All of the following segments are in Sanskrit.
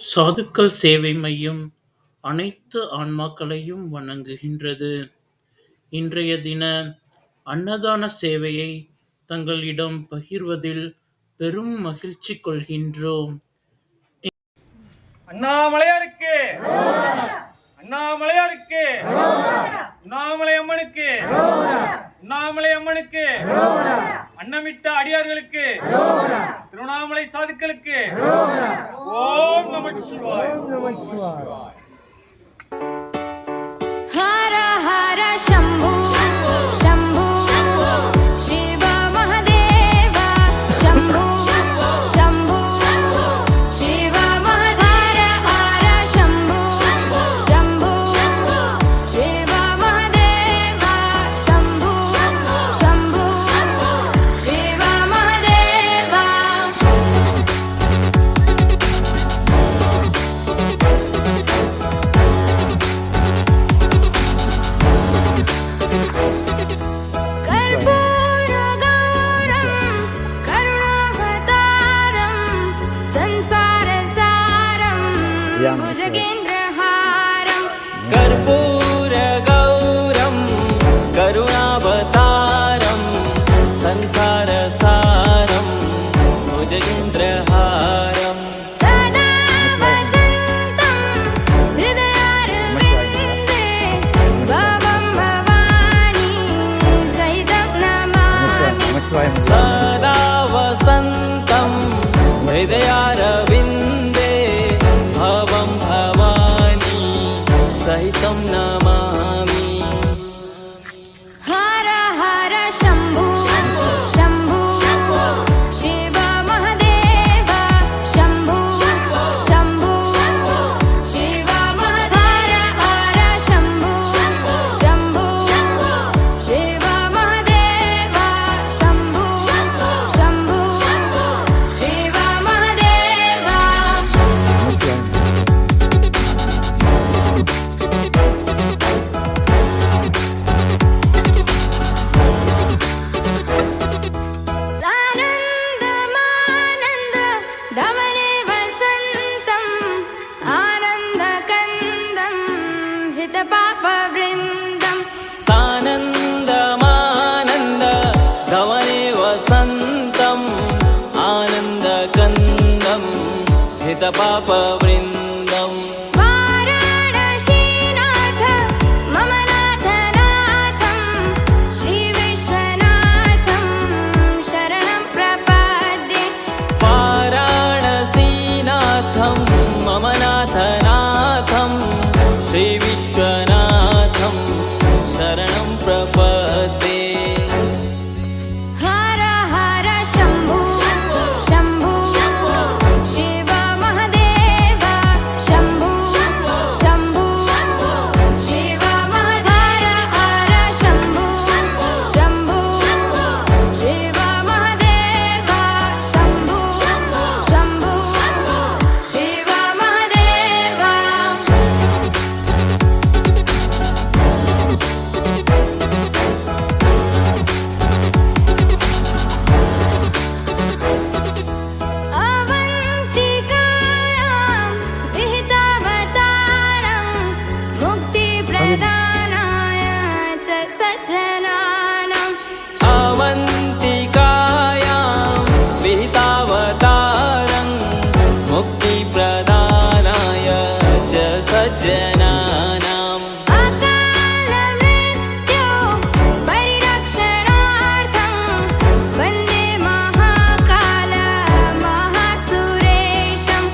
சாதுக்கள் சேவை மையம் அனைத்து ஆன்மாக்களையும் வணங்குகின்றது. இன்றைய தின அன்னதான சேவையை தங்களிடம் பகிர்வதில் பெரும் மகிழ்ச்சி கொள்கின்றோம். அண்ணாமலையாருக்கு, அண்ணாமலையாருக்கு, அண்ணாமலை அம்மனுக்கு, அண்ணாமலை அம்மனுக்கு, அன்னமிட்ட அடியார்களுக்கு, திருவண்ணாமலை சாதுக்களுக்கு ஓம் நம சிவாய. ஹர ஹர சம்பு சம்பு சிவ மகாதேவ சம்பு சம்பு சிவ மகாதேவ ஹர சம்பு சம்பு சிவ மகாதேவ சம்பு சம்பு சிவ மகாதேவ. कर्पूरगौरं करुणावतारं संसारसारं भुजगेन्द्रहारं सदा वसन्तं हृदयारविन्दे भवं भवानी सहितं नमामि. सदा वसन्तं हृदयारविन्दे भवं भवानी सहितं नमामि. हर हर शम्भु शम्भु शिव महादेव शम्भु शम्भु शिव महादेव हर शम्भु शम्भु शिव महादेव शम्भु शम्भु शिव महादेव. सानन्दमानन्द धवने वसन्तम् आनन्दकन्दं हृतपापवृन्दम्. सानन्दमानन्द धवने वसन्तम् आनन्दकन्दं हितपापवृन्दम्. वाराणसीनाथ मम नाथनाथं श्रीविश्वनाथं शरणं प्रपद्ये. वाराणसीनाथं मम नाथनाथं श्रीविश्वनाथं शरणं प्रपद्ये. हर हर शम्भु शम्भु शिव महादेव शम्भु शम्भु शिव महादेव हर शम्भु शम्भु शिव महादेव शम्भु शम्भु शिव महादेव. अवन्तिकायां विहितावतारं मुक्तिप्रदानाय च सज्जनानाम्. अवन्तिकायां विहितावतारं मुक्तिप्रदानाय च सज्जनानाम्. अकालमृत्यो परिरक्षणार्थं वन्दे महाकाल महासुरेशम्.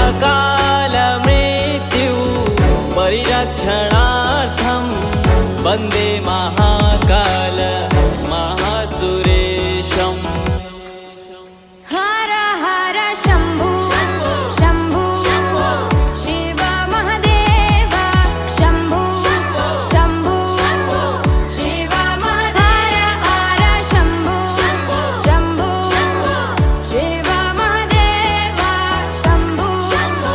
अकालमृत्यु परिरक्षणार्थं वन्दे महाकाल महासुरेशम्. हर हर शम्भु शम्भु शिव महादेव शम्भु शम्भु शिव महादेव हर शम्भु शम्भु शिव महादेव शम्भु शम्भु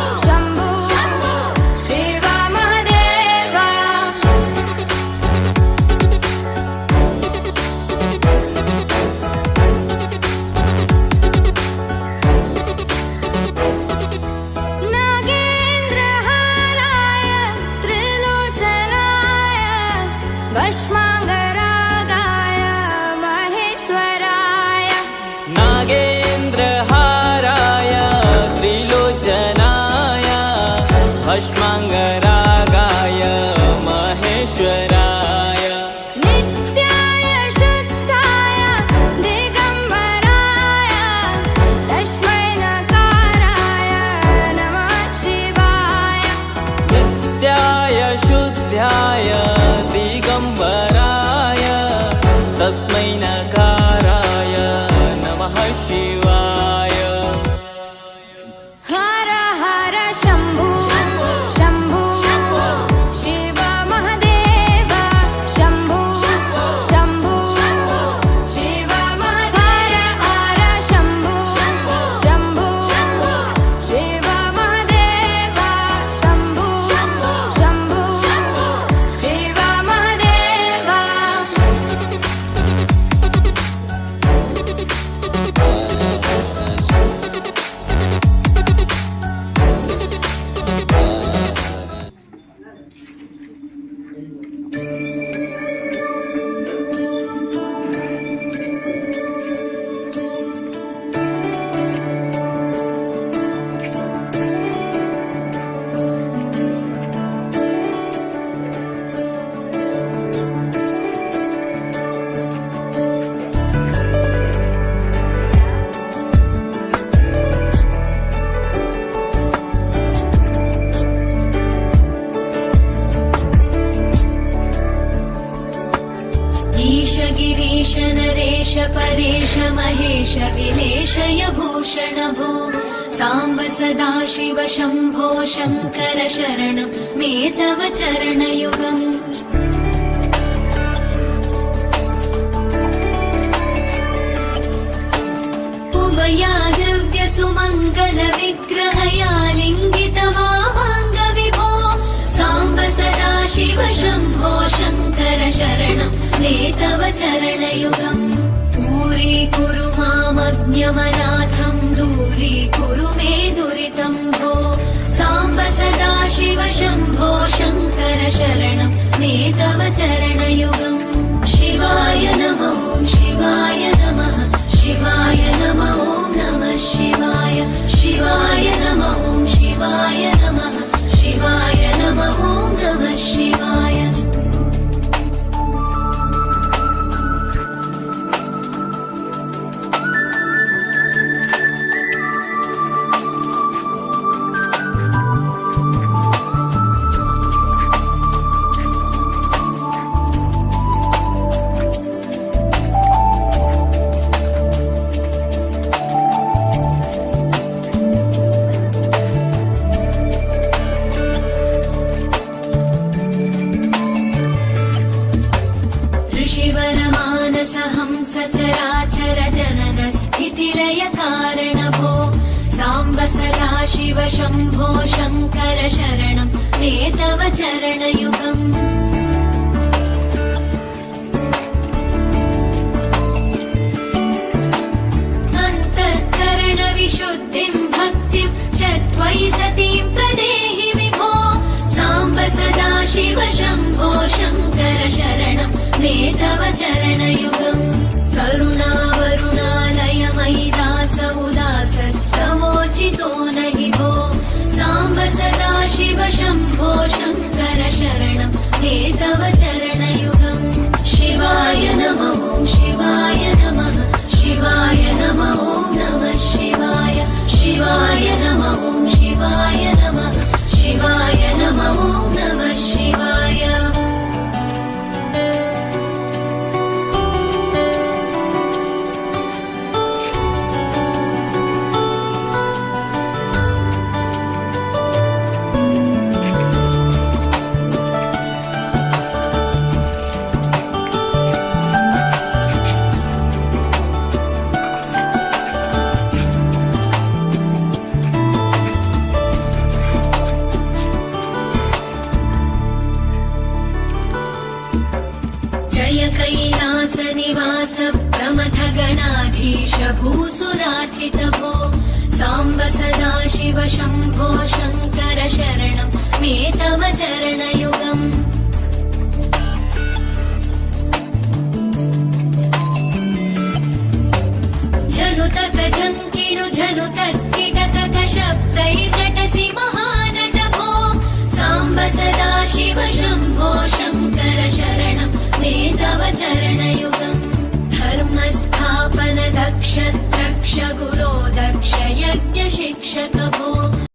शिव महादेव. भस्माङ्गरागाय महेश्वराय नित्याय शुद्धाय दिगम्बराय तस्मै नकाराय नमः शिवाय नित्याय शुद्धाय दिगम्बराय तस्मै नकाराय नमः शिवाय हर हर शम्भो शम्भो शिव महादेव शम्भो शम्भो शिव महादेव हर शम्भो शम्भो शिव महादेव शम्भो शम्भो शिव महादेव ईश गिरीश नरेश परेश महेश विलेशय भूषण भो साम्ब सदा शिव शम्भो शङ्कर शरणं मे तव चरणयुगम् उमया दिव्य सुमङ्गल विग्रहया लिङ्गित वामाङ्ग विभो साम्ब सदा शिव शम्भो शङ्कर शरणं मे तव चरणयुगम् दूरीकुरु मामज्ञमनाथं दूरीकुरु मे दुरितं भो साम्ब सदा शिव शम्भो शङ्कर शरणं मे तव चरणयुगम् शिवाय नमो शिवाय नमः शिवाय नमो नमः शिवाय शिवाय नमो शिवाय नमः शिवाय नमो नमः शिवाय ऋषिवरमानसहंस चराचर जनन स्थितिलय कारण भो साम्ब सदा शिव शम्भो शङ्कर शरणं मे तव चरणयुगम् अन्तःकरण विशुद्धिं भक्तिं च त्वयि सतीं प्रदेहि विभो साम्ब सदा शिव शम्भो शङ्कर शरणं मे तव चरणयुगम् करुणावरुणालय मयि दास उदासस्तवोचितो न हि भो साम्ब सदा शिव शम्भो शङ्कर शरणं मे तव चरणयुगम् शिवाय नमो शिवाय नमः शिवाय नमो नमः शिवाय शिवाय नमो शिवाय नमः शिवाय नमो नमः शिवाय कैलासनिवास प्रमथगणाधीश भूसुरार्चित भो साम्ब सदा शिव शम्भो शङ्कर शरणं मे तव चरणयुगम् झनुतक झङ्किणु झनुतक्किटकक शब्दैर्नटसि महानट भो सदाशिव